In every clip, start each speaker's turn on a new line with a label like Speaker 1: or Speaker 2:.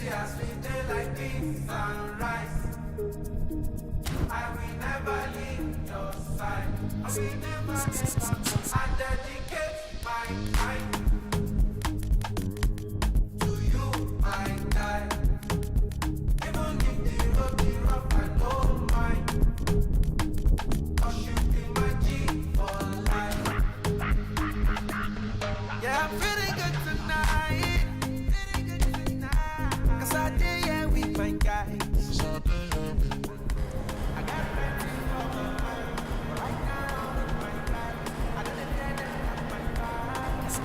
Speaker 1: as we dey like this sunrise, I will never leave your side. I will never, never. I dedicate my time to you, my guy. Even if the road be rough, I don't mind. 'Cause you be my G for life. Yeah, I'm feeling good tonight. Cause I did, yeah, with my guys. I got plenty for my mind. But right now, with my guys, I got the dead and my vibes.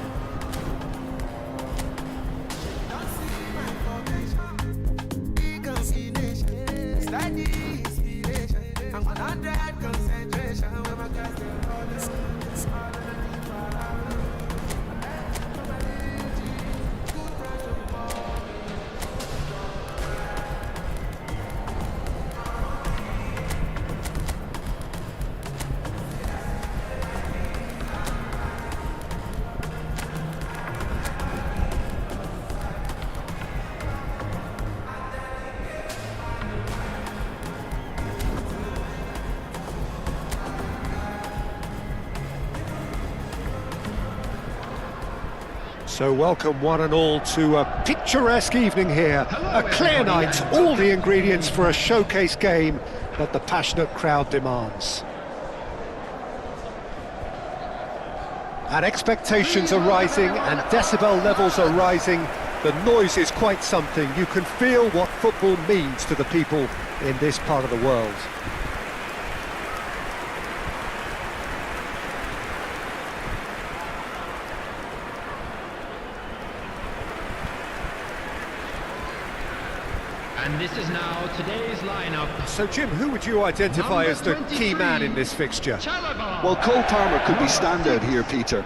Speaker 1: Don't see my formation. Big combination. Steady inspiration. I'm 100 concentration. When my guys, they're all the
Speaker 2: So welcome one and all to a picturesque evening here, a clear night, all the ingredients for a showcase game that the passionate crowd demands. And expectations are rising and decibel levels are rising. The noise is quite something. You can feel what football means to the people in this part of the world.
Speaker 3: And this is now today's lineup.
Speaker 2: So Jim, who would you identify as the key man in this fixture?
Speaker 4: Well, Cole Palmer could be standout here, Peter.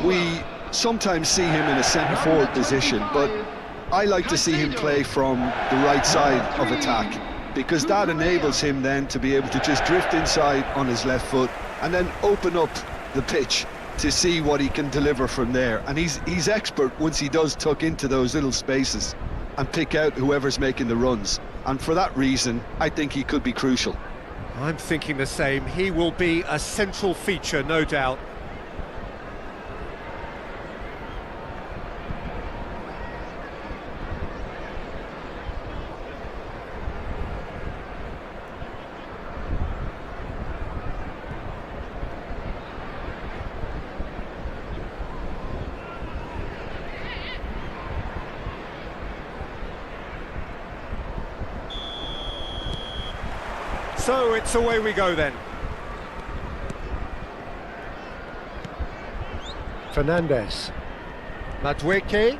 Speaker 4: We sometimes see him in a centre-forward position, but I like to see him play from the right side of attack, because that enables him then to be able to just drift inside on his left foot and then open up the pitch to see what he can deliver from there. And he's expert once he does tuck into those little spaces and pick out whoever's making the runs. And for that reason, I think he could be crucial.
Speaker 2: I'm thinking the same. He will be a central feature, no doubt. So it's away we go then. Fernandez. Gweh.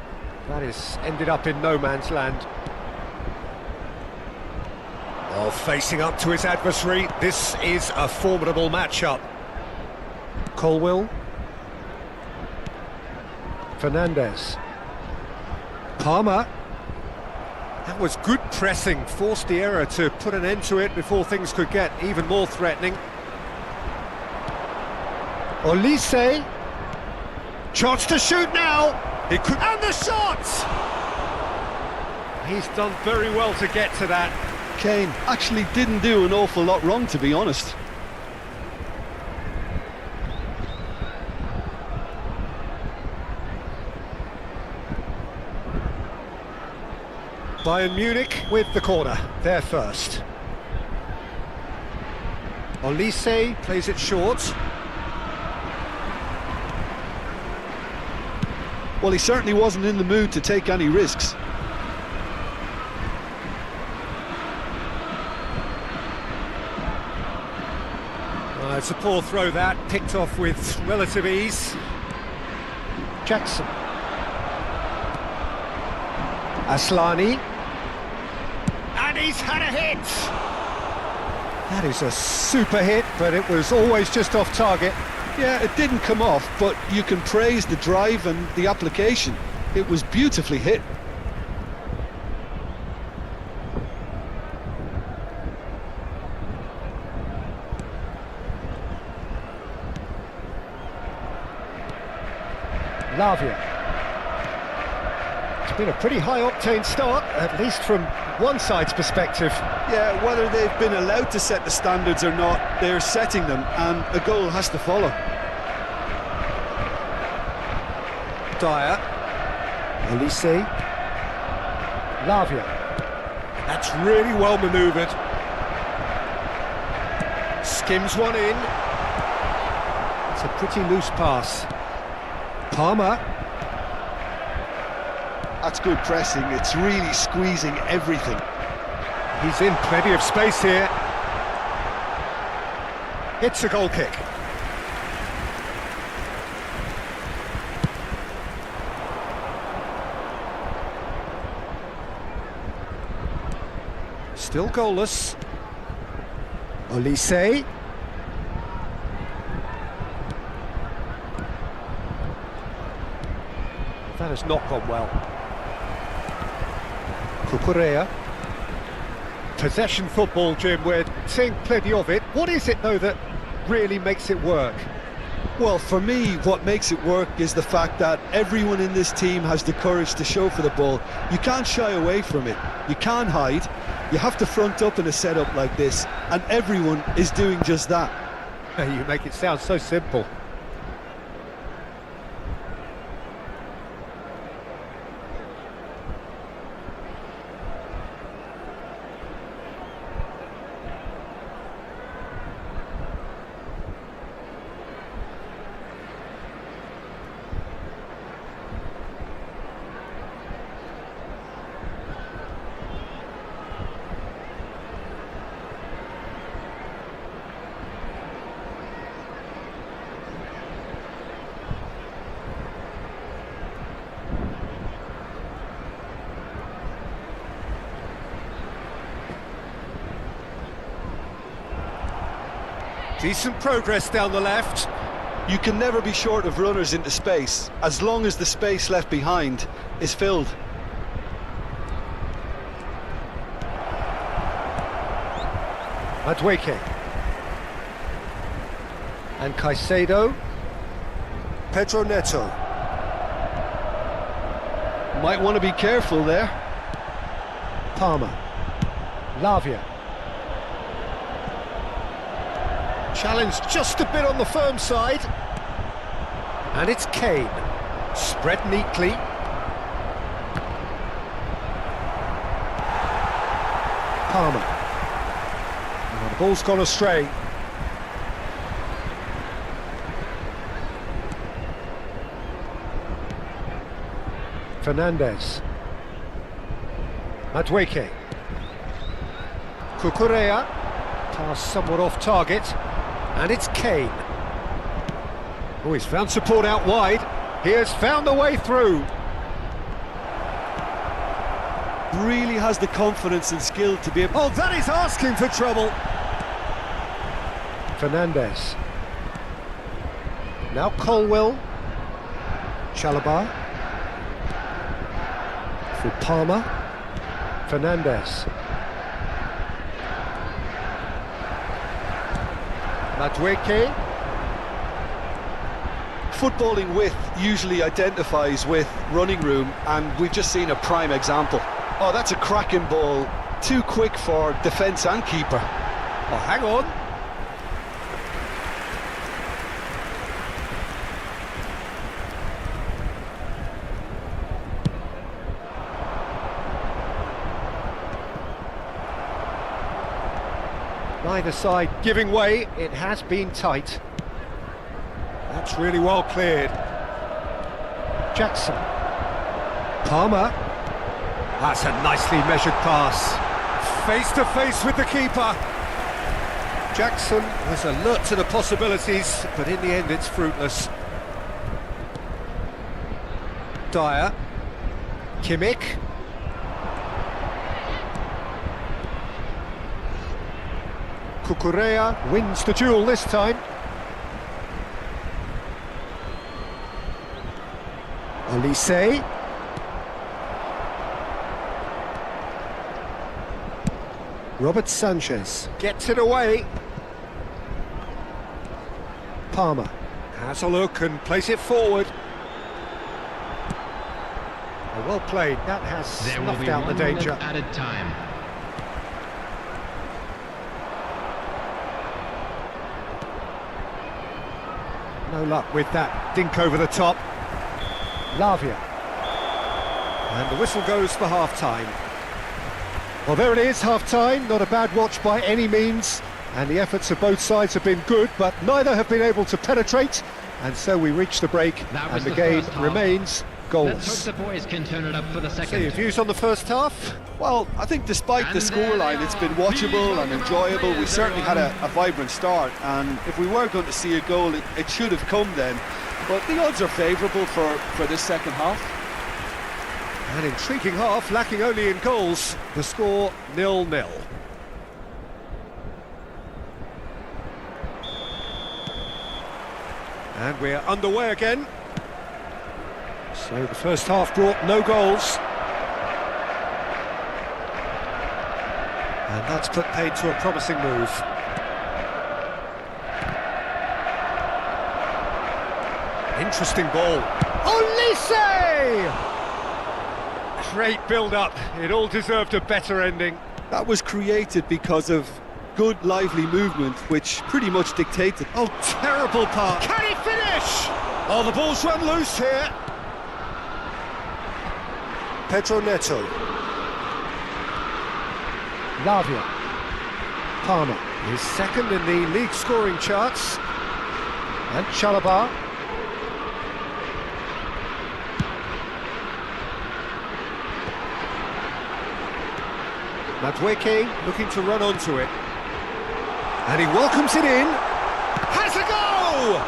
Speaker 2: That is ended up in no man's land. Oh, facing up to his adversary. This is a formidable matchup. Colwill. Fernandez. Palmer. That was good pressing, forced the error to put an end to it before things could get even more threatening. Olise. Chance to shoot now. He could, and the shot! He's done very well to get to that.
Speaker 4: Kane actually didn't do an awful lot wrong, to be honest.
Speaker 2: Bayern Munich with the corner, there first. Olise plays it short.
Speaker 4: Well, he certainly wasn't in the mood to take any risks.
Speaker 2: It's a poor throw that, picked off with relative ease. Jackson. Aslani. And he's had a hit! That is a super hit, but it was always just off target.
Speaker 4: Yeah, it didn't come off, but you can praise the drive and the application. It was beautifully hit.
Speaker 2: Lavia. been a pretty high-octane start, at least from one side's perspective.
Speaker 4: Yeah, whether they've been allowed to set the standards or not, they're setting them, and a goal has to follow.
Speaker 2: Dyer. Olise. Lavia. That's really well manoeuvred. Skims one in. It's a pretty loose pass. Palmer.
Speaker 4: That's good pressing, it's really squeezing everything.
Speaker 2: He's in plenty of space here. It's a goal kick. Still goalless. Olise. That has not gone well. Cucurella. Possession football, Jim, we're seeing plenty of it. What is it, though, that really makes it work?
Speaker 4: Well, for me, what makes it work is the fact that everyone in this team has the courage to show for the ball. You can't shy away from it. You can't hide. You have to front up in a setup like this, and everyone is doing just that.
Speaker 2: You make it sound so simple. Decent progress down the left.
Speaker 4: You can never be short of runners into space, as long as the space left behind is filled.
Speaker 2: Gweh. And Caicedo. Pedro Neto.
Speaker 4: Might want to be careful there.
Speaker 2: Palmer. Lavia. Challenged just a bit on the firm side. And it's Kane. Spread neatly. Palmer. Oh, the ball's gone astray. Fernandez. Gweh. Cucurella. Pass somewhat off target. And it's Kane. Oh, he's found support out wide. He has found the way through.
Speaker 4: Really has the confidence and skill to be able...
Speaker 2: Oh, that is asking for trouble. Fernandez. Now Colwell. Chalobah. For Palmer. Fernandez. Gweh.
Speaker 4: Footballing width usually identifies with running room, and we've just seen a prime example. Oh, that's a cracking ball. Too quick for defence and keeper.
Speaker 2: Oh, hang on. Neither side giving way. It has been tight. That's really well cleared. Jackson. Palmer. That's a nicely measured pass. Face to face with the keeper. Jackson was alert to the possibilities, but in the end it's fruitless. Dyer. Kimmich. Cucurella wins the duel this time. Olise. Robert Sanchez gets it away. Palmer has a look and plays it forward. Well played, that has
Speaker 3: There will
Speaker 2: snuffed
Speaker 3: be
Speaker 2: out the
Speaker 3: 1 minute
Speaker 2: danger.
Speaker 3: added time.
Speaker 2: No luck with that dink over the top. Lavia. And the whistle goes for half-time. Well, there it is, half-time. Not a bad watch by any means. And the efforts of both sides have been good, but neither have been able to penetrate. And so we reach the break,
Speaker 3: That was
Speaker 2: and the
Speaker 3: the
Speaker 2: game
Speaker 3: first half.
Speaker 2: remains
Speaker 3: Let's
Speaker 2: goalless.
Speaker 3: hope the boys can turn it up for the
Speaker 2: So
Speaker 3: second.
Speaker 2: your views on the first half?
Speaker 4: Well, I think despite the
Speaker 3: And there
Speaker 4: scoreline,
Speaker 3: they
Speaker 4: it's
Speaker 3: are.
Speaker 4: been watchable
Speaker 3: Please
Speaker 4: and
Speaker 3: welcome our
Speaker 4: enjoyable. We
Speaker 3: players,
Speaker 4: certainly had
Speaker 3: everyone.
Speaker 4: a vibrant start, and if we were going to see a goal, it should have come then. But the odds are favourable for this second half.
Speaker 2: An intriguing half, lacking only in goals. The score 0-0. And we're underway again. So the first half brought no goals. And that's put paid to a promising move. Interesting ball. Olise! Great build-up. It all deserved a better ending.
Speaker 4: That was created because of good, lively movement, which pretty much dictated.
Speaker 2: Oh, terrible pass. Can he finish? Oh, the ball's run loose here. Pedro Neto. Lavia. Palmer is second in the league scoring charts. And Chalobah. Gweh looking to run onto it. And he welcomes it in. Has a go!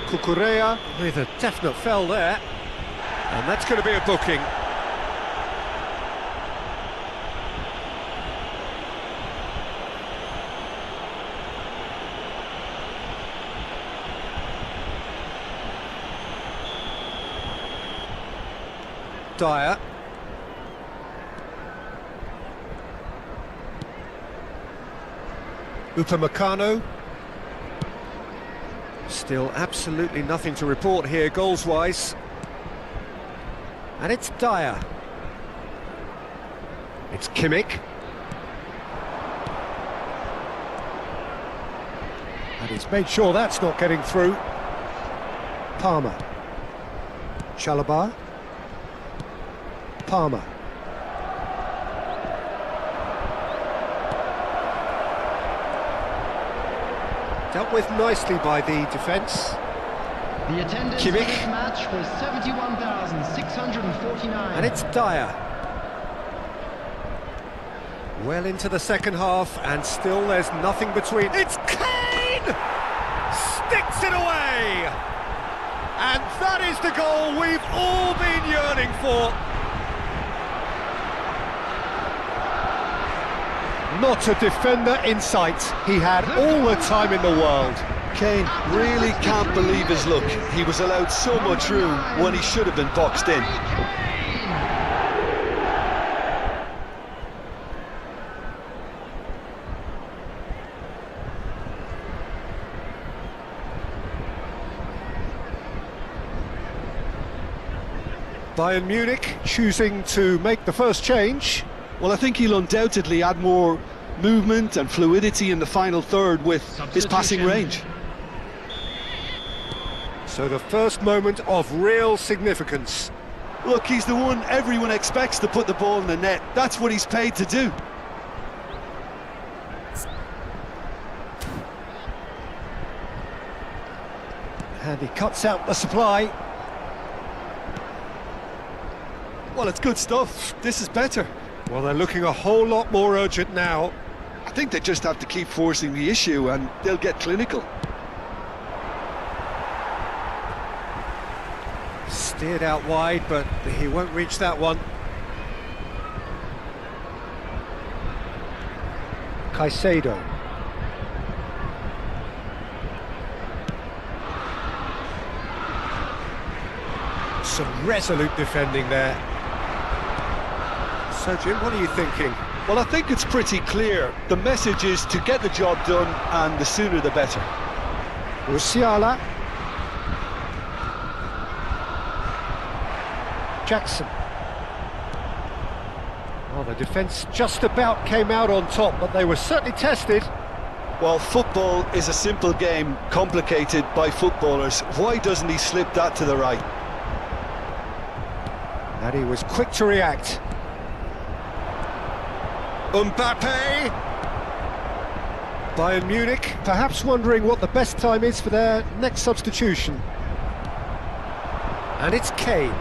Speaker 2: Cucurella with a definite fell there. And that's going to be a booking. Dyer. Upamecano. Still absolutely nothing to report here goals-wise. And it's Dyer. It's Kimmich. And he's made sure that's not getting through. Palmer. Chalobah. Palmer. Dealt with nicely by the defence.
Speaker 3: The attendance for
Speaker 2: Kimmich.
Speaker 3: this match was 71,649.
Speaker 2: And it's Dyer. Well into the second half, and still there's nothing between. It's Kane! Sticks it away! And that is the goal we've all been yearning for. Not a defender in sight. He had all the time in the world.
Speaker 4: Kane really can't believe his luck. He was allowed so much room when he should have been boxed in.
Speaker 2: Bayern Munich choosing to make the first change.
Speaker 4: Well, I think he'll undoubtedly add more movement and fluidity in the final third with his passing range.
Speaker 2: So the first moment of real significance.
Speaker 4: Look, he's the one everyone expects to put the ball in the net. That's what he's paid to do.
Speaker 2: And he cuts out the supply.
Speaker 4: Well, it's good stuff. This is better.
Speaker 2: Well, they're looking a whole lot more urgent now.
Speaker 4: I think they just have to keep forcing the issue and they'll get clinical.
Speaker 2: Steered out wide, but he won't reach that one. Caicedo. Some resolute defending there. So, Jim, what are you thinking?
Speaker 4: Well, I think it's pretty clear. The message is to get the job done, and the sooner the better.
Speaker 2: Musiala. Jackson. Well, the defence just about came out on top, but they were certainly tested.
Speaker 4: Well, football is a simple game, complicated by footballers. Why doesn't he slip that to the right?
Speaker 2: And he was quick to react. Mbappe! Bayern Munich, perhaps wondering what the best time is for their next substitution. And it's Kane.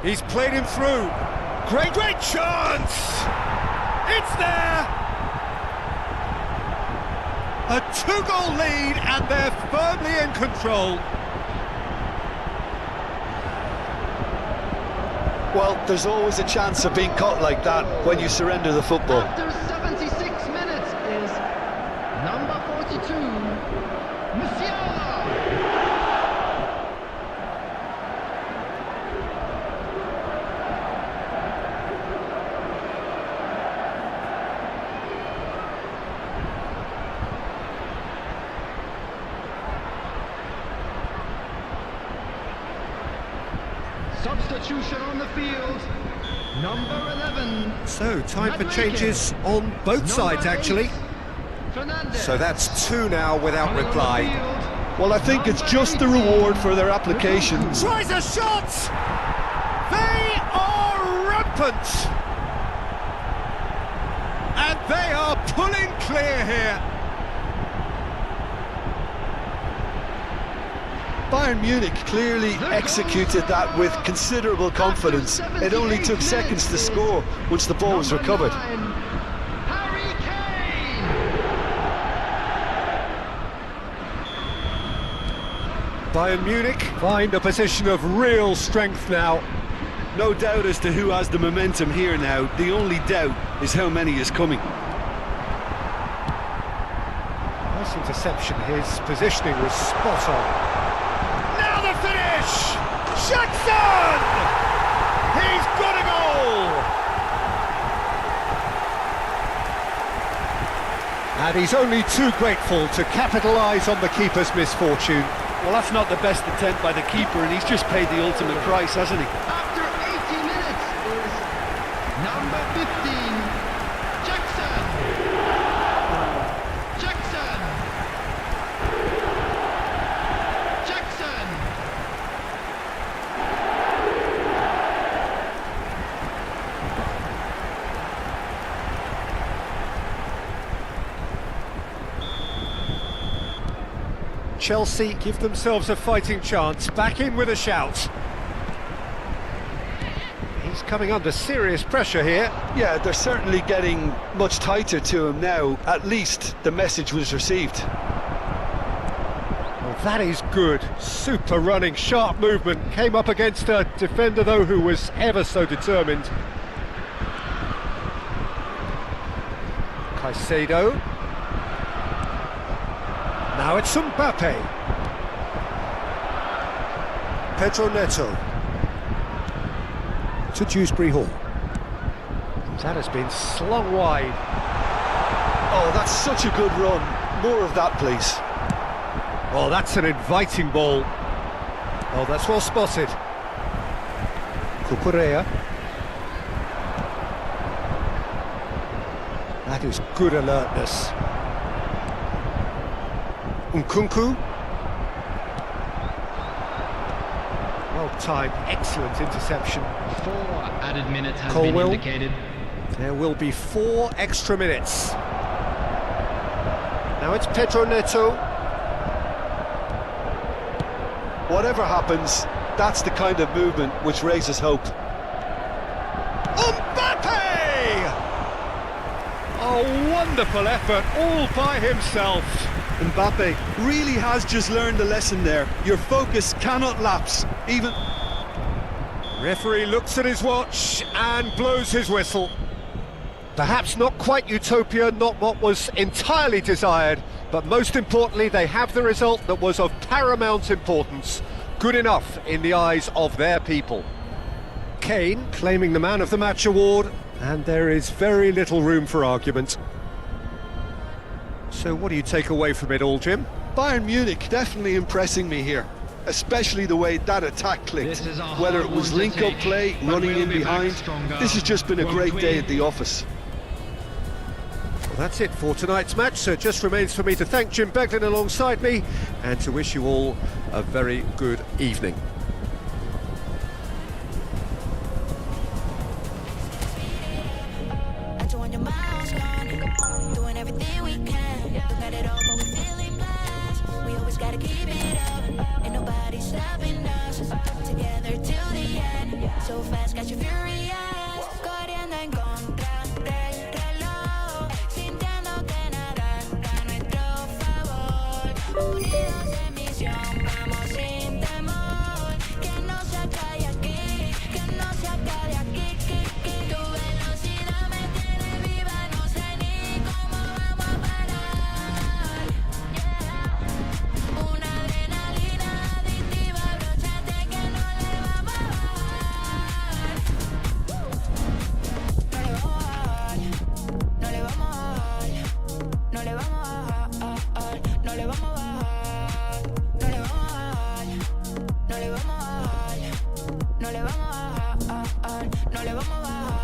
Speaker 2: He's played him through. Great chance! It's there! A two-goal lead, and they're firmly in control.
Speaker 4: Well, there's always a chance of being caught like that when you surrender the football.
Speaker 3: After 76 minutes is number 42, Musiala. Substitution on the field, number 11.
Speaker 2: So, time for changes on both sides, actually. So that's two now without reply.
Speaker 4: Well, I think it's just the reward for their application.
Speaker 2: Tries a shot! They are rampant! And they are pulling clear here.
Speaker 4: Bayern Munich clearly executed that with considerable confidence. It only took seconds to score once the ball was recovered.
Speaker 2: Bayern Munich find a position of real strength now.
Speaker 4: No doubt as to who has the momentum here now. The only doubt is how many is coming.
Speaker 2: Nice interception. His positioning was spot on. Now the finish! Jackson! He's got a goal! And he's only too grateful to capitalise on the keeper's misfortune.
Speaker 4: Well, that's not the best attempt by the keeper, and he's just paid the ultimate price, hasn't he?
Speaker 3: After 80 minutes is number 15, Jackson. Jackson. Jackson.
Speaker 2: Chelsea give themselves a fighting chance, back in with a shout. He's coming under serious pressure here.
Speaker 4: Yeah, they're certainly getting much tighter to him now. At least the message was received.
Speaker 2: Well, that is good. Super running, sharp movement. Came up against a defender, though, who was ever so determined. Caicedo. Now it's Mbappe. Pedro Neto. To Dewsbury Hall. That has been slung wide.
Speaker 4: Oh, that's such a good run. More of that, please.
Speaker 2: Oh, that's an inviting ball. Oh, that's well spotted. Cucurella. That is good alertness. Nkunku. Well timed, excellent interception.
Speaker 3: 4 added minutes has
Speaker 2: Colwell.
Speaker 3: been indicated.
Speaker 2: There will be 4 extra minutes. Now it's Pedro Neto.
Speaker 4: Whatever happens, that's the kind of movement which raises hope.
Speaker 2: Mbappe! A wonderful effort all by himself.
Speaker 4: Mbappe really has just learned a lesson there. Your focus cannot lapse, even...
Speaker 2: Referee looks at his watch and blows his whistle. Perhaps not quite utopia, not what was entirely desired, but most importantly they have the result that was of paramount importance. Good enough in the eyes of their people. Kane claiming the Man of the Match award, and there is very little room for argument. So what do you take away from it all, Jim?
Speaker 4: Bayern Munich definitely impressing me here, especially the way that attack clicked. Whether it was link-up play, running in behind, this has just been a great day at the office.
Speaker 2: Well, that's it for tonight's match, so it just remains for me to thank Jim Beglin alongside me and to wish you all a very good evening.
Speaker 5: So fast, got you furious. Corriendo en contra del reloj, sintiendo que nada a nuestro favor. Unidos en misión, vamos sin temor. Que no se acabe aquí, que no se acabe aquí. Tu velocidad me tiene viva, no sé ni cómo vamos a parar. Una adrenalina adictiva, abróchate que no le vamos a bajar. No le vamos a bajar, no le vamos a bajar, no le vamos a bajar, no le vamos a bajar, no le vamos a bajar, no le vamos a bajar, no le vamos a bajar.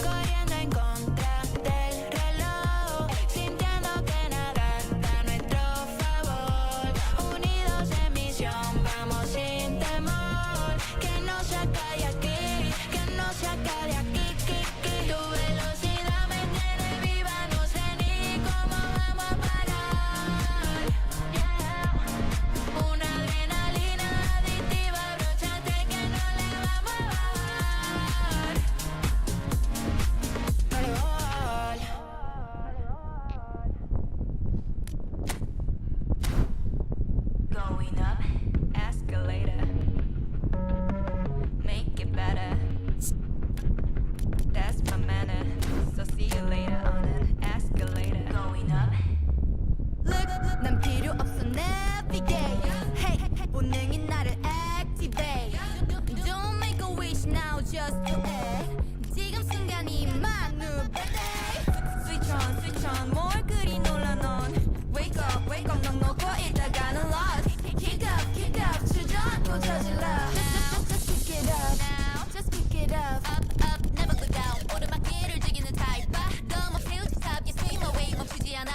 Speaker 5: Corriendo en contra del reloj, sintiendo que nada está a nuestro favor. Unidos en misión, vamos sin temor. Que no se acabe aquí, que no se acabe aquí. Tu velocidad me tiene viva, no sé ni cómo vamos a parar. Una adrenalina adictiva, abróchate que no le vamos a bajar. No le vamos a bajar. Going up, escalator. Make it better. That's my manner. So see you later on an escalator. Going up. Look, 난 필요 없어 navigate. Hey, 본능이 나를 activate. Don't make a wish now, just do it. 지금 순간이 만우베데. Switch on, 뭘 그리 놀라 넌. Wake up, 넌 놓고 있다가는 lost. Kick up, 주저앉고 저질러. Just kick it up now, just kick it up. Up, never go down. 오르막길을 즐기는 타입. 너무 필수탑, you swim away, 멈추지 않아.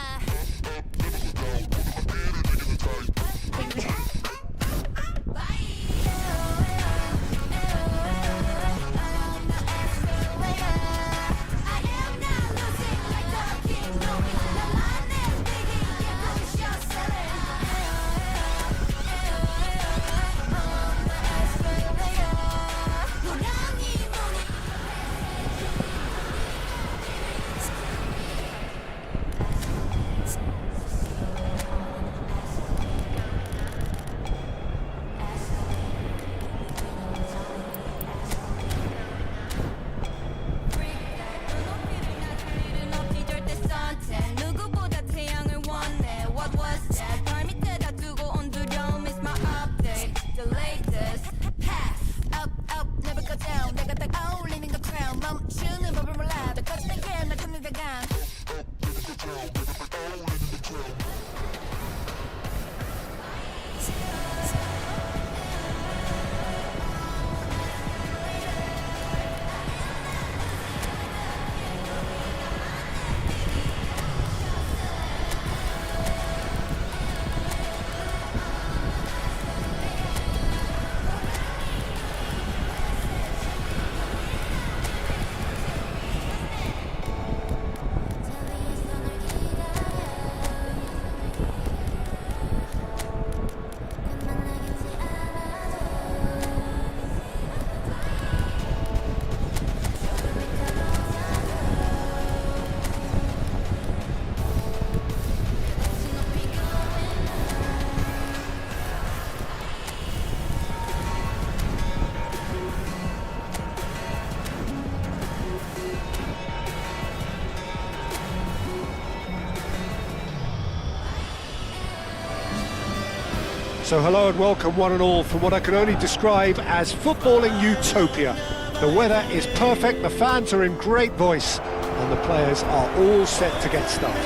Speaker 2: So hello and welcome one and all from what I can only describe as footballing utopia. The weather is perfect, the fans are in great voice and the players are all set to get started.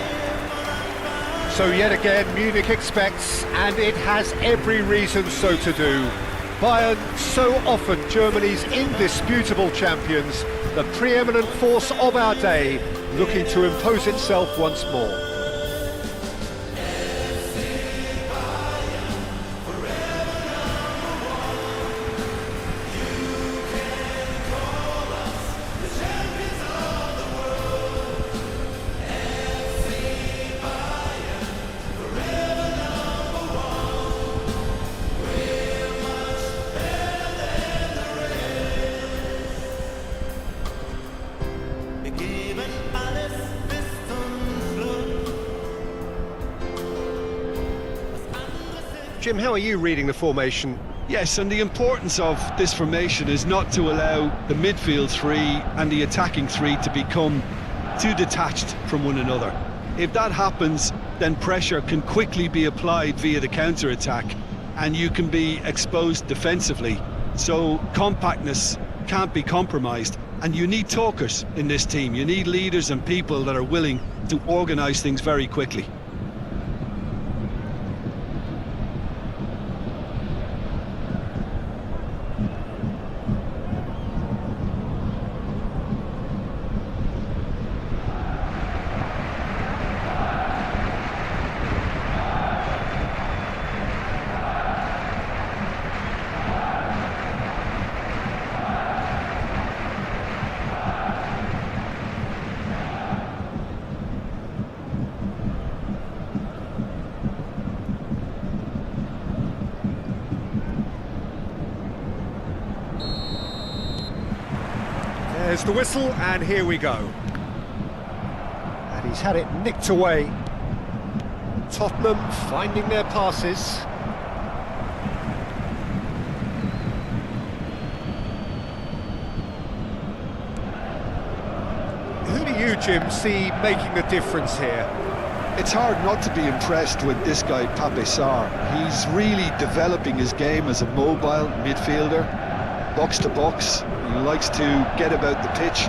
Speaker 2: So yet again, Munich expects, and it has every reason so to do. Bayern, so often Germany's indisputable champions, the preeminent force of our day, looking to impose itself once more. Jim, how are you reading the formation?
Speaker 4: Yes, and the importance of this formation is not to allow the midfield three and the attacking three to become too detached from one another. If that happens, then pressure can quickly be applied via the counter-attack, and you can be exposed defensively. So compactness can't be compromised, and you need talkers in this team. You need leaders and people that are willing to organise things very quickly.
Speaker 2: There's the whistle, and here we go. And he's had it nicked away. Tottenham finding their passes. Who do you, Jim, see making the difference here?
Speaker 4: It's hard not to be impressed with this guy, Pape Sarr. He's really developing his game as a mobile midfielder, box to box. He likes to get about the pitch,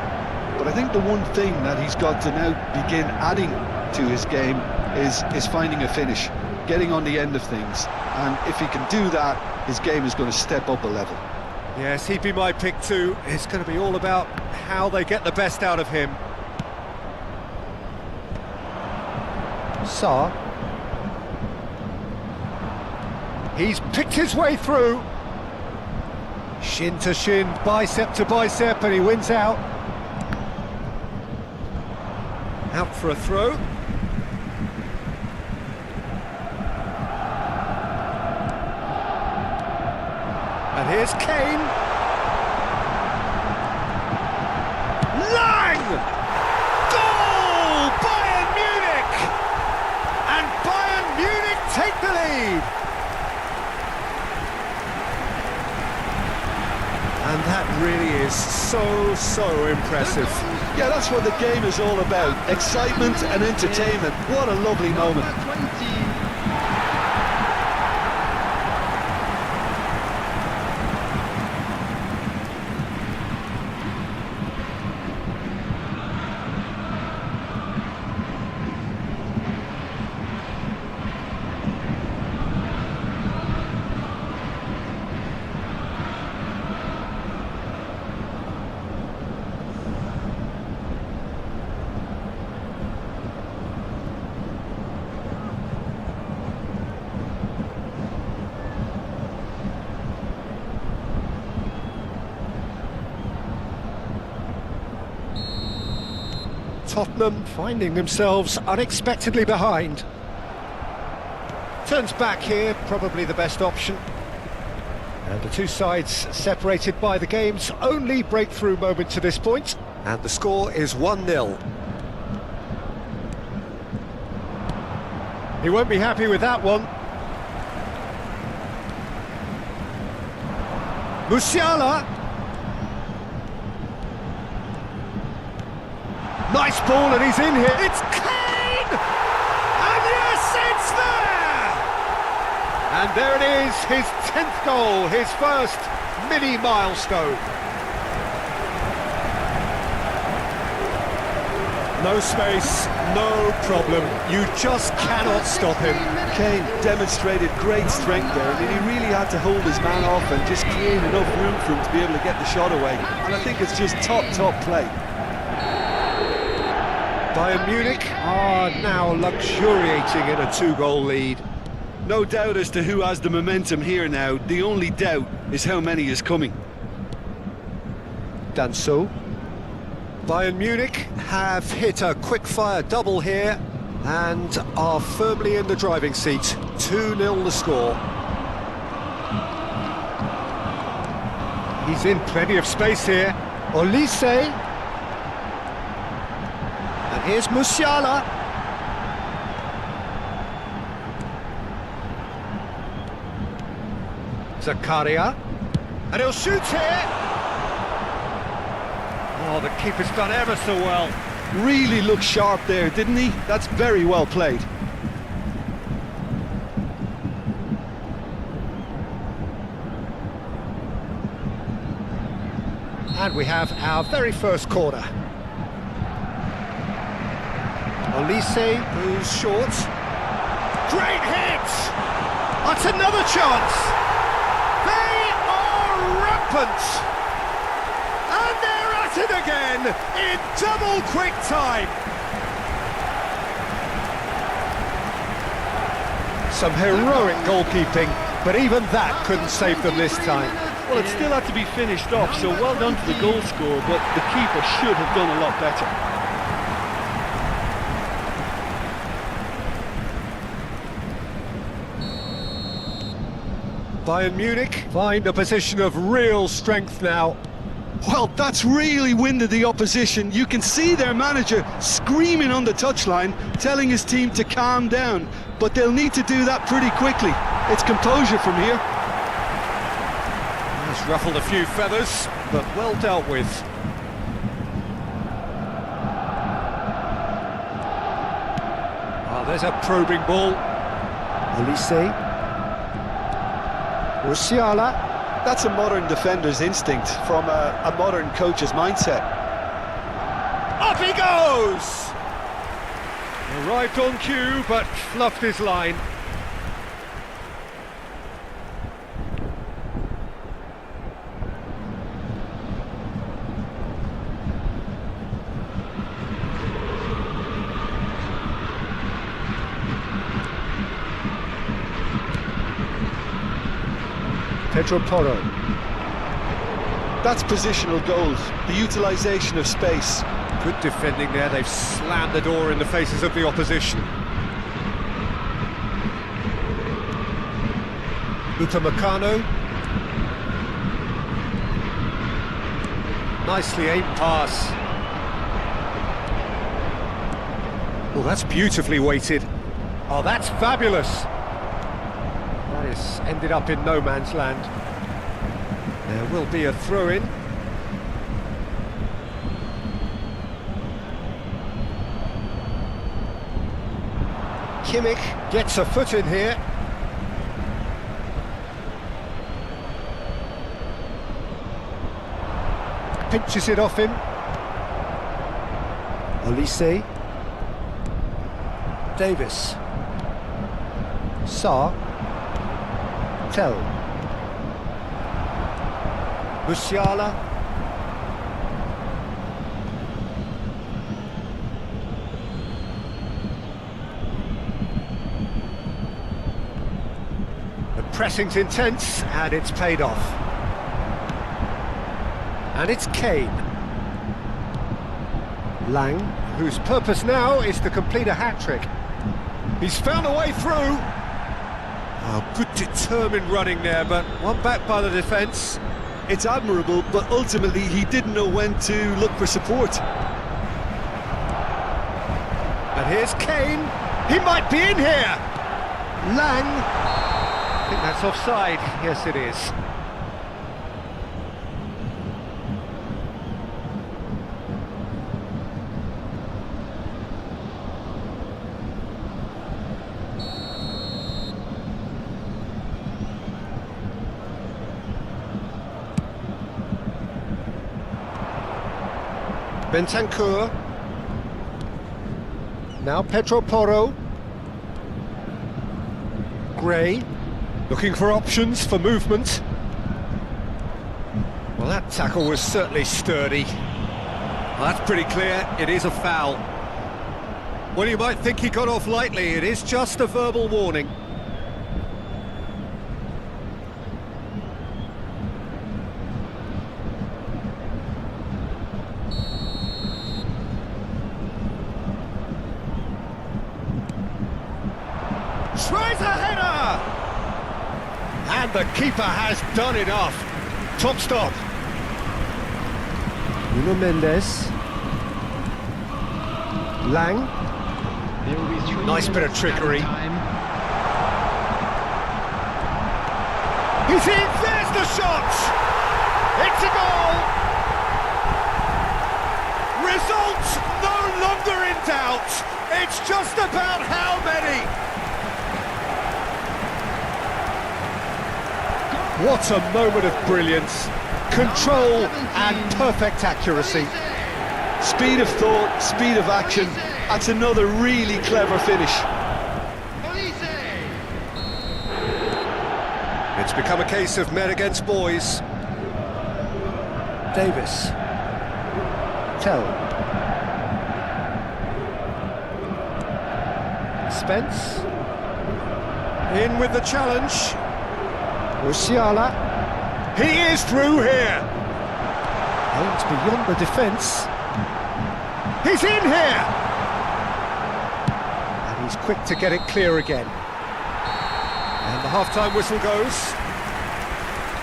Speaker 4: but I think the one thing that he's got to now begin adding to his game is finding a finish, getting on the end of things, and if he can do that, his game is going to step up a level.
Speaker 2: Yes, he'd be my pick too. It's going to be all about how they get the best out of him. Sarr. He's picked his way through. Shin to shin, bicep to bicep, and he wins out. Out for a throw. And here's Kane. Lang! Goal! Bayern Munich! And Bayern Munich take the lead. And that really is so impressive.
Speaker 4: Yeah, that's what the game is all about. Excitement and entertainment. What a lovely moment.
Speaker 3: Number 20.
Speaker 2: Tottenham finding themselves unexpectedly behind. Turns back here, probably the best option. And the two sides separated by the game's only breakthrough moment to this point. And the score is 1-0. He won't be happy with that one. Musiala. Nice ball, and he's in here. It's Kane! And yes, it's there! And there it is, his 10th goal, his first mini milestone. No space, no problem. You just cannot stop him.
Speaker 4: Kane demonstrated great strength there. I mean, he really had to hold his man off and just create enough room for him to be able to get the shot away. And I think it's just top play.
Speaker 2: Bayern Munich are now luxuriating in a two-goal lead.
Speaker 4: No doubt as to who has the momentum here now. The only doubt is how many is coming.
Speaker 2: Done so. Bayern Munich have hit a quick-fire double here and are firmly in the driving seat. 2-0 the score. He's in plenty of space here. Olise. And here's Musiala. Zakaria. And he'll shoot here. Oh, the keeper's done ever so well.
Speaker 4: Really looked sharp there, didn't he? That's very well played.
Speaker 2: And we have our very first corner. Olise, who's short. Great hit! That's another chance! They are rampant! And they're at it again in double quick time. Some heroic goalkeeping, but even that couldn't save them this time.
Speaker 4: Well, it still had to be finished off, so well done to the goal scorer, but the keeper should have done a lot better.
Speaker 2: Bayern Munich find a position of real strength now.
Speaker 4: Well, that's really winded the opposition. You can see their manager screaming on the touchline, telling his team to calm down, but they'll need to do that pretty quickly. It's composure from here.
Speaker 2: He's ruffled a few feathers, but well dealt with. Oh, there's a probing ball. Olise. Musiala.
Speaker 4: That's a modern defender's instinct from a modern coach's mindset.
Speaker 2: Up he goes! Arrived on cue, but fluffed his line. Pedro Porro.
Speaker 4: That's positional goals, the utilisation of space.
Speaker 2: Good defending there, they've slammed the door in the faces of the opposition. Upamecano. Nicely aimed pass. Oh, that's beautifully weighted. Oh, that's fabulous. That is ended up in no man's land. There will be a throw-in. Kimmich gets a foot in here. Pinches it off him. Olise. Davis. Sarr. Tell. Musiala. The pressing's intense and it's paid off. And it's Kane. Lang, whose purpose now is to complete a hat-trick. He's found a way through. Oh, good determined running there, but one back by the defence.
Speaker 4: It's admirable, but ultimately he didn't know when to look for support.
Speaker 2: And here's Kane. He might be in here. Lang. I think that's offside. Yes, it is. Bentancur. Now Pedro Porro. Gweh, looking for options for movement. Well, that tackle was certainly sturdy. Well, that's pretty clear, it is a foul. Well, you might think he got off lightly, it is just a verbal warning. Tries a header! And the keeper has done enough. Top stop. Nuno Mendes. Lang.
Speaker 3: There will be 3
Speaker 2: Nice bit of
Speaker 3: minutes
Speaker 2: trickery.
Speaker 3: added time.
Speaker 2: He's in, there's the shot! It's a goal! Result no longer in doubt. It's just about how many. What a moment of brilliance. Control and perfect accuracy.
Speaker 4: Speed of thought, speed of action. That's another really clever finish.
Speaker 2: It's become a case of men against boys. Davis. Tell. Spence. In with the challenge. Musiala. He is through here. Aims beyond the defence. He's in here. And he's quick to get it clear again. And the half-time whistle goes.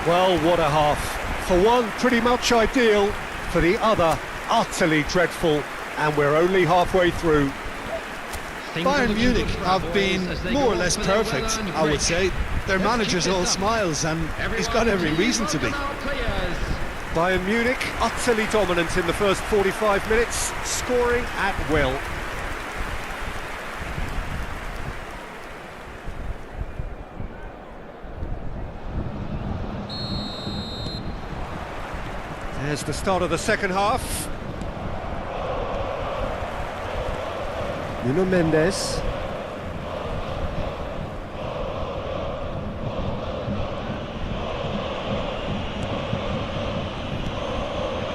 Speaker 2: Well, what a half. For one, pretty much ideal. For the other, utterly dreadful. And we're only halfway through.
Speaker 4: Bayern Munich have been more or less perfect, I would say. Their manager's all smiles, and he's got every reason to be.
Speaker 2: Bayern Munich utterly dominant in the first 45 minutes, scoring at will. There's the start of the second half. Nuno Mendes.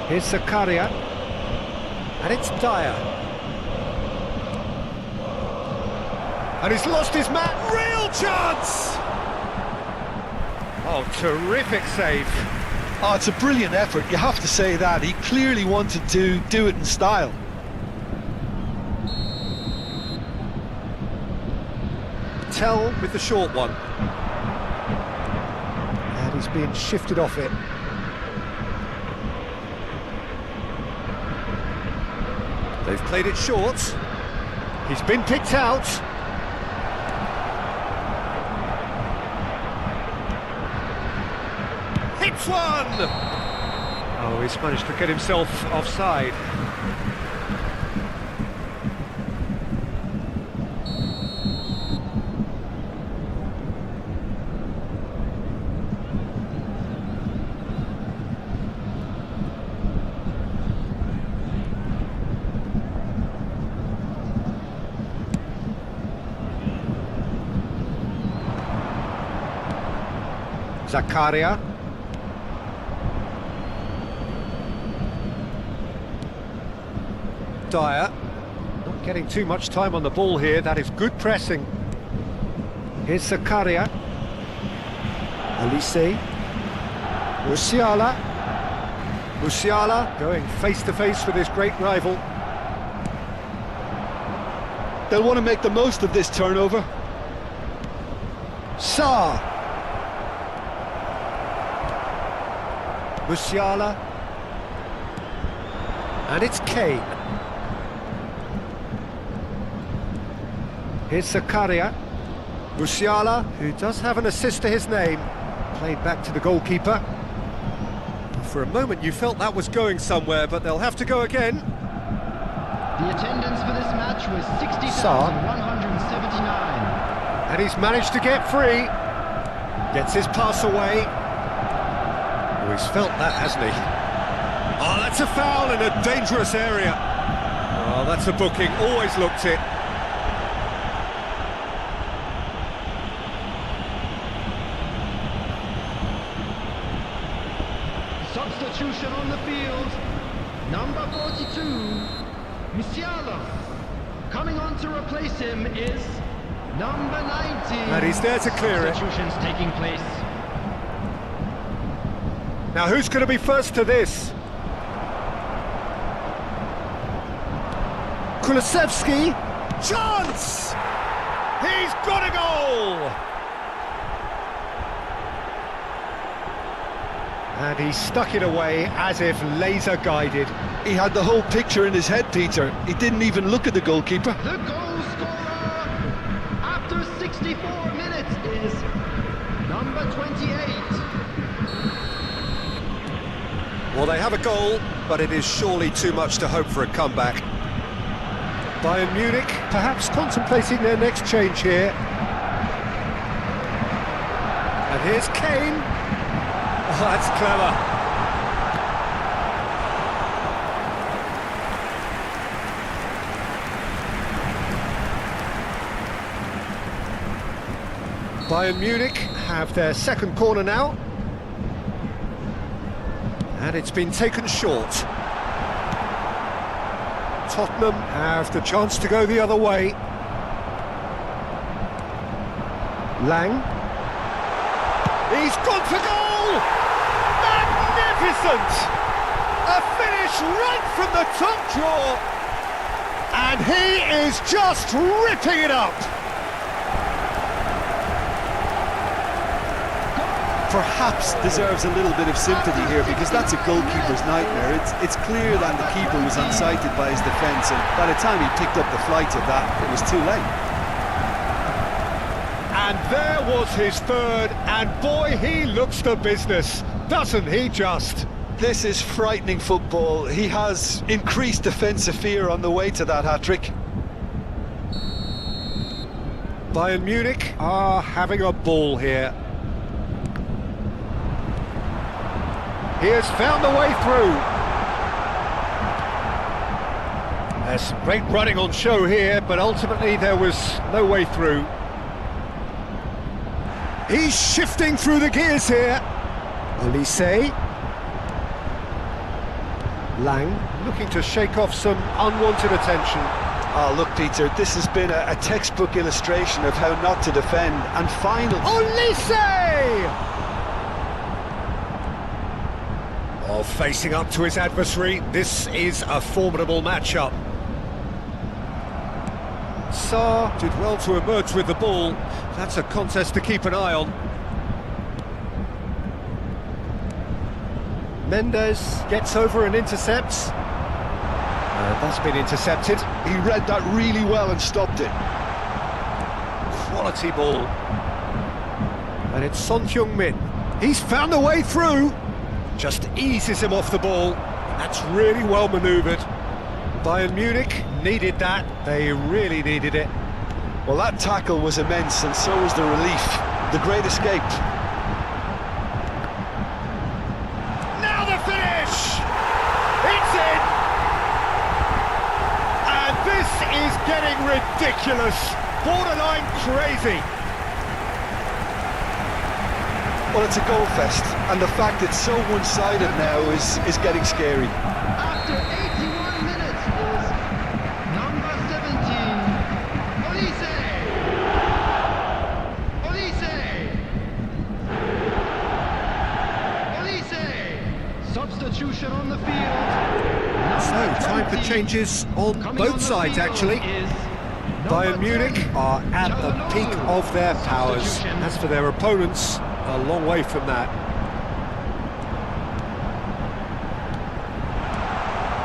Speaker 2: Here's Zakaria. And it's Dyer. And he's lost his man. Real chance! Oh, terrific save.
Speaker 4: Oh, it's a brilliant effort, you have to say that. He clearly wanted to do it in style.
Speaker 2: Tell with the short one. And he's being shifted off it. They've played it short. He's been picked out. Hits one! Oh, he's managed to get himself offside. Zakaria. Dyer. Not getting too much time on the ball here, that is good pressing. Here's Zakaria. Elise. Musiala. Musiala going face to face with his great rival.
Speaker 4: They'll want to make the most of this turnover.
Speaker 2: Sarr. Musiala. And it's Kane. Here's Zakaria. Musiala, who does have an assist to his name, played back to the goalkeeper. For a moment you felt that was going somewhere, but they'll have to go again.
Speaker 3: The attendance for this match was 60,179.
Speaker 2: And he's managed to get free. Gets his pass away. Oh, he's felt that, hasn't he? Oh, that's a foul in a dangerous area. Oh, that's a booking, always looked it.
Speaker 3: Substitution on the field. Number 42, Musiala. Coming on to replace him is number 19.
Speaker 2: And he's there to clear it.
Speaker 3: Substitutions taking place.
Speaker 2: Now who's going to be first to this? Kulusevski, chance! He's got a goal! And he stuck it away as if laser guided.
Speaker 4: He had the whole picture in his head, Peter. He didn't even look at the goalkeeper.
Speaker 3: The goal scorer after 64 minutes is number 28.
Speaker 2: Well, they have a goal, but it is surely too much to hope for a comeback. Bayern Munich perhaps contemplating their next change here. And here's Kane. Oh, that's clever. Bayern Munich have their second corner now. And it's been taken short. Tottenham have the chance to go the other way. Lang. He's gone for goal! Magnificent! A finish right from the top draw. And he is just ripping it up.
Speaker 4: Perhaps deserves a little bit of sympathy here, because that's a goalkeeper's nightmare. It's clear that the keeper was unsighted by his defence, and by the time he picked up the flight of that, it was too late.
Speaker 2: And there was his third, and boy, he looks the business, doesn't he just?
Speaker 4: This is frightening football. He has increased defensive fear on the way to that hat-trick.
Speaker 2: Bayern Munich are having a ball here. He has found the way through. There's some great running on show here, but ultimately there was no way through. He's shifting through the gears here. Olise. Lang looking to shake off some unwanted attention.
Speaker 4: Oh, look, Peter, this has been a textbook illustration of how not to defend, and finally...
Speaker 2: Olise! Oh, facing up to his adversary, this is a formidable matchup. Sarr did well to emerge with the ball. That's a contest to keep an eye on. Mendes gets over and intercepts. That's been intercepted.
Speaker 4: He read that really well and stopped it.
Speaker 2: Quality ball. And it's Son Heung-min. He's found a way through. Just eases him off the ball. That's really well manoeuvred. Bayern Munich needed that. They really needed it.
Speaker 4: Well, that tackle was immense, and so was the relief. The great escape.
Speaker 2: Now the finish! It's in! And this is getting ridiculous. Borderline crazy.
Speaker 4: Well, it's a goal fest, and the fact it's so one-sided now is getting scary.
Speaker 3: After 81 minutes is number 17, Olise. Substitution on the field.
Speaker 2: So, time for changes on both sides, actually. Bayern Munich are at the peak of their powers. As for their opponents, a long way from that.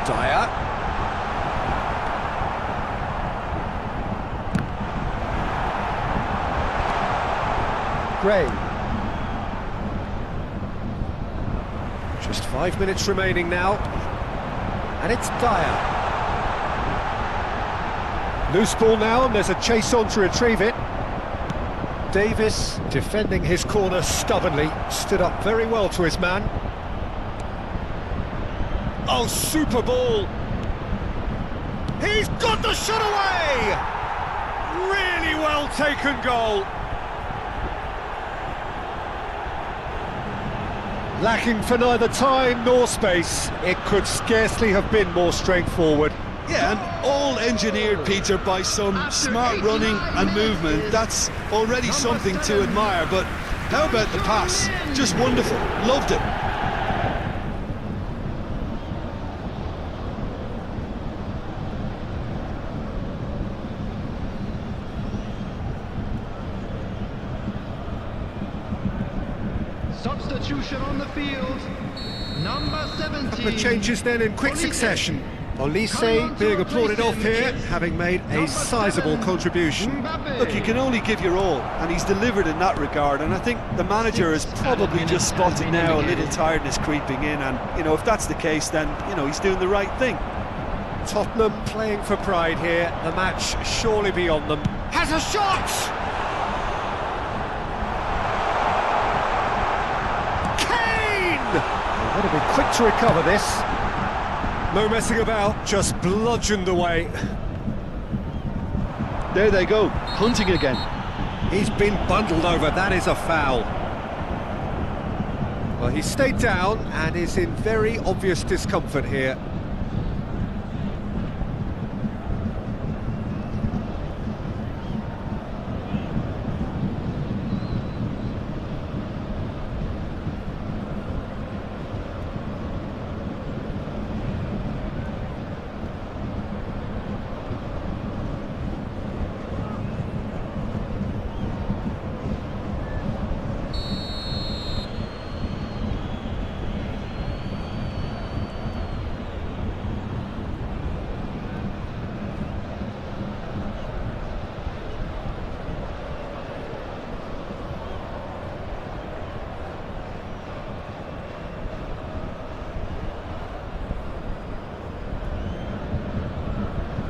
Speaker 2: Dyer. Gweh. Just 5 minutes remaining now. And it's Dyer. Loose ball now, and there's a chase on to retrieve it. Davis, defending his corner stubbornly, stood up very well to his man. Oh, super ball! He's got the shot away! Really well taken goal. Lacking for neither time nor space, it could scarcely have been more straightforward.
Speaker 4: Yeah, and all engineered, Peter, by some smart running and movement. That's already something to admire, but how about the pass? Just wonderful. Loved it.
Speaker 3: Substitution on the field. Number 17.
Speaker 2: Couple of changes then in quick succession. Olise being applauded off here, having made a sizable contribution.
Speaker 4: Look, you can only give your all, and he's delivered in that regard, and I think the manager has probably just spotted now a little tiredness creeping in, and, you know, if that's the case, then, you know, he's doing the right thing.
Speaker 2: Tottenham playing for pride here, the match surely beyond them. Has a shot! Would have been quick to recover this. No messing about, just bludgeoned away.
Speaker 4: There they go, hunting again.
Speaker 2: He's been bundled over, that is a foul. Well, he stayed down and is in very obvious discomfort here.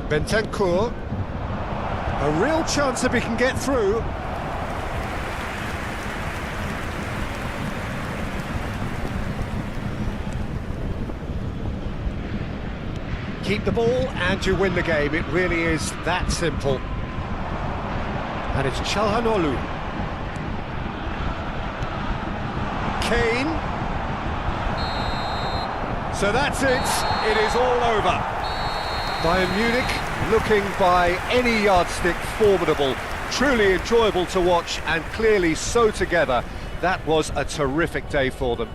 Speaker 2: Bentancur, a real chance if he can get through. Keep the ball and you win the game, it really is that simple. And it's Çalhanoğlu. Kane. So that's it is all over. Bayern Munich looking by any yardstick formidable, truly enjoyable to watch and clearly so together. That was a terrific day for them.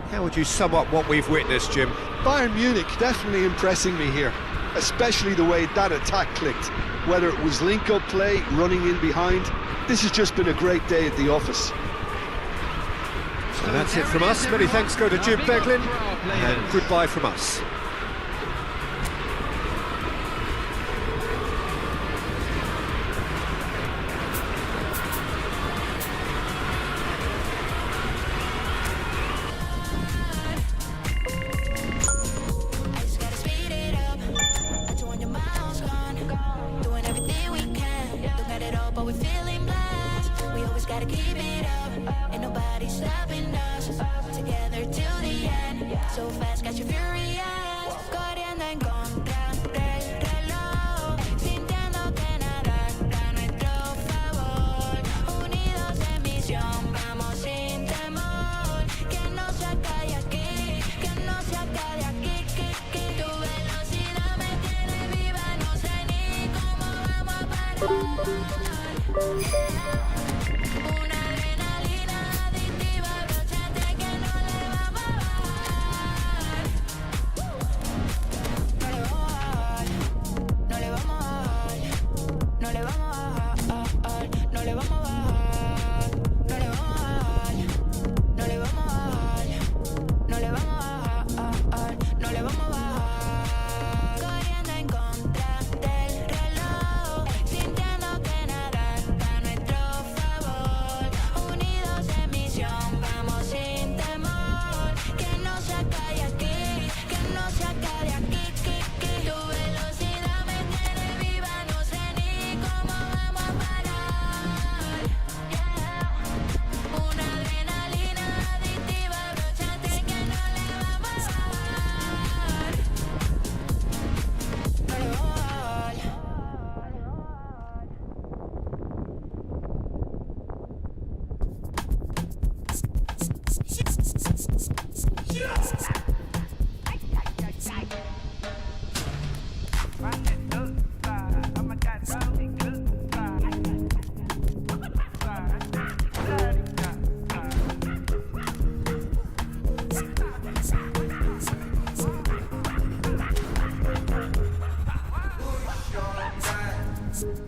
Speaker 2: How would you sum up what we've witnessed, Jim?
Speaker 4: Bayern Munich definitely impressing me here, especially the way that attack clicked. Whether it was link-up play, running in behind, this has just been a great day at the office.
Speaker 2: So that's it from us. Many thanks go to Jim Beglin, and goodbye from us.
Speaker 5: So fast, got you furious. Corriendo en contra del reloj, sintiendo que nada está a nuestro favor. Unidos en misión, vamos sin temor. Que no se acabe aquí, que no se acabe aquí. Tu velocidad me tiene viva, no sé ni cómo vamos a parar.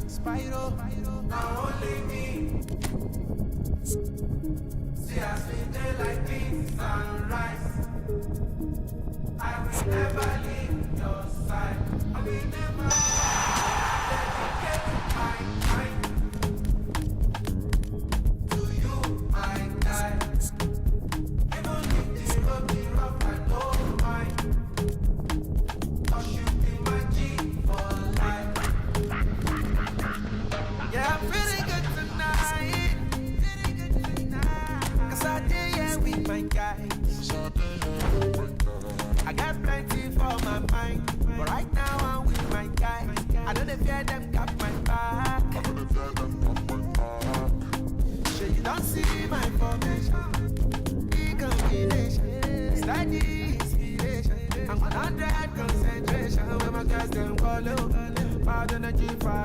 Speaker 1: Spyro, now only me. See us we day like this sunrise. I will never leave your side. I will never dedicate my time to you, my guy. Even if the road be rough, I don't mind. 'Cause you be my G for life. Yeah, I'm feeling good tonight. 'Cause I did here with my guys. I got plenty for my mind, but right now I'm with my guys. I know they fear them got my back. Sure you don't see my formation. Big combination, steady inspiration. I'm 100 concentration when my guys them follow. Bad energy, fire.